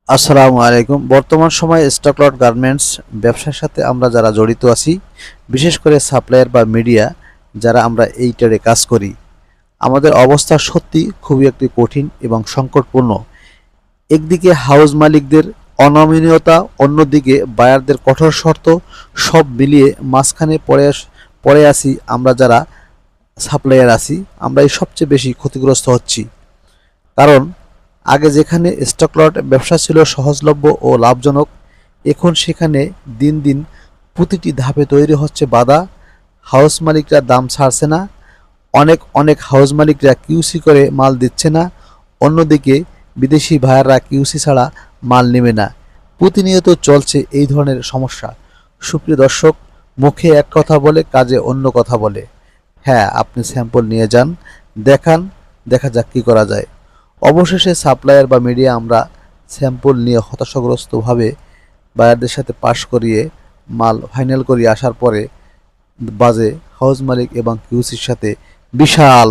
আসসালামু আলাইকুম। বর্তমান সময়ে স্টক লট গার্মেন্টস ব্যবসার সাথে আমরা যারা জড়িত আছি, বিশেষ করে সাপ্লায়ার বা মিডিয়া যারা আমরা এই ট্রেডে কাজ করি, আমাদের অবস্থা সত্যি খুবই একটি কঠিন এবং সংকটপূর্ণ। একদিকে হাউস মালিকদের অনমনীয়তা, অন্যদিকে বায়ারদের কঠোর শর্ত, সব মিলিয়ে মাঝখানে পড়ে আছি আমরা যারা সাপ্লায়ার আছি। আমরা এই সবচেয়ে বেশি ক্ষতিগ্রস্ত হচ্ছি। কারণ আগে যেখানে স্টক লট ব্যবসা ছিল সহজলভ্য ও লাভজনক, এখন সেখানে দিন দিন প্রতিটি ধাপে তৈরি হচ্ছে বাধা। হাউস মালিকরা দাম ছাড়ছে না, অনেক অনেক হাউস মালিকরা কিউসি করে মাল দিচ্ছে না, অন্যদিকে বিদেশি ভাইয়াররা কিউসি ছাড়া মাল নেবে না। প্রতিনিয়ত চলছে এই ধরনের সমস্যা। সুপ্রিয় দর্শক, মুখে এক কথা বলে কাজে অন্য কথা বলে। হ্যাঁ, আপনি স্যাম্পল নিয়ে যান, দেখান, দেখা যাক কী করা যায়। অবশেষে সাপ্লায়ার বা মিডিয়া আমরা স্যাম্পল নিয়ে হতাশাগ্রস্তভাবে বায়ারদের সাথে পাশ করিয়ে মাল ফাইনাল করিয়ে আসার পরে বাজে হাউস মালিক এবং কিউসির সাথে বিশাল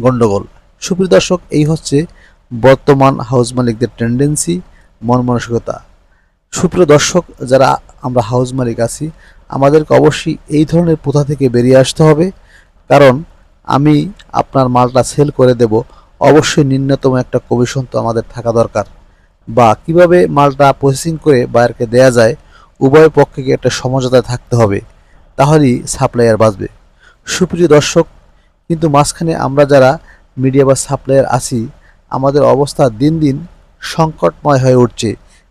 গন্ডগোল। সুপ্রিয় দর্শক, এই হচ্ছে বর্তমান হাউস মালিকদের টেন্ডেন্সি, মন মানসিকতা। সুপ্রিয় দর্শক, যারা আমরা হাউস মালিক আছি, আমাদেরকে অবশ্যই এই ধরনের প্রথা থেকে বেরিয়ে আসতে হবে। কারণ আমি আপনার মালটা সেল করে দেব, অবশ্যই ন্যূনতম একটা কমিশন তো আমাদের থাকা দরকার। বা কিভাবে মালটা প্রসেসিং করে বায়ারকে দেয়া যায়, উভয় পক্ষকে একটা সমঝোতায় থাকতে হবে, তাহলেই সাপ্লায়ার বাঁচবে। সুপ্রিয় দর্শক, কিন্তু মাঝখানে আমরা যারা মিডিয়া বা সাপ্লায়ার আছি, আমাদের অবস্থা দিন দিন সংকটময় হয়ে উঠছে।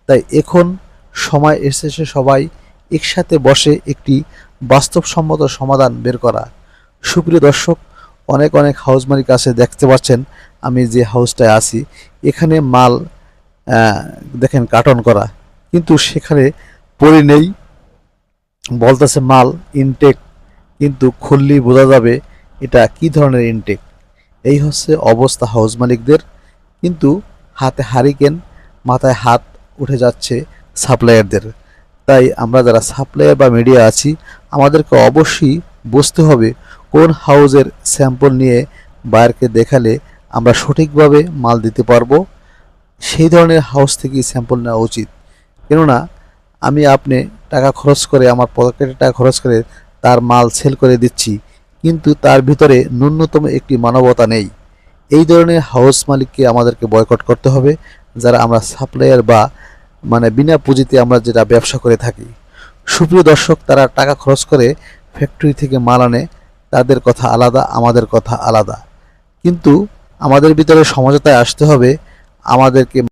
তাই এখন সময় এসেছে সবাই একসাথে বসে একটি বাস্তবসম্মত সমাধান বের করা। সুপ্রিয় দর্শক, অনেক অনেক হাউস মালিক আছে, দেখতে পাচ্ছেন আমি যে হাউসটায় আছি, এখানে মাল দেখেন কার্টন করা, কিন্তু সেখানে পড়ে নেই, বলতেছে মাল ইনটেক, কিন্তু খুললেই বোঝা যাবে এটা কি ধরনের ইনটেক। এই হচ্ছে অবস্থা হাউস মালিকদের। কিন্তু হাতে হারিকেন, মাথায় হাত উঠে যাচ্ছে সাপ্লায়ারদের। তাই আমরা যারা সাপ্লায়ার বা মিডিয়া আছি, আমাদেরকে অবশ্যই বুঝতে হবে কোন হাউজের স্যাম্পল নিয়ে বায়ারকে দেখালে আমরা সঠিকভাবে মাল দিতে পারবো, সেই ধরনের হাউস থেকেই স্যাম্পল নেওয়া উচিত। কেননা আপনি টাকা খরচ করে, আমার পকেটে টাকা খরচ করে তার মাল সেল করে দিচ্ছি, কিন্তু তার ভিতরে ন্যূনতম একটি মানবতা নেই। এই ধরনের হাউস মালিককে আমাদেরকে বয়কট করতে হবে, যারা আমরা সাপ্লায়ার বা বিনা পুঁজিতে আমরা যেটা ব্যবসা করে থাকি। সুপ্রিয় দর্শক, তারা টাকা খরচ করে ফ্যাক্টরি থেকে মাল আনে, তাদের কথা আলাদা, আমাদের কথা আলাদা। কিন্তু আমাদের ভিতরে সমঝোতায় আসতে হবে। আমাদেরকে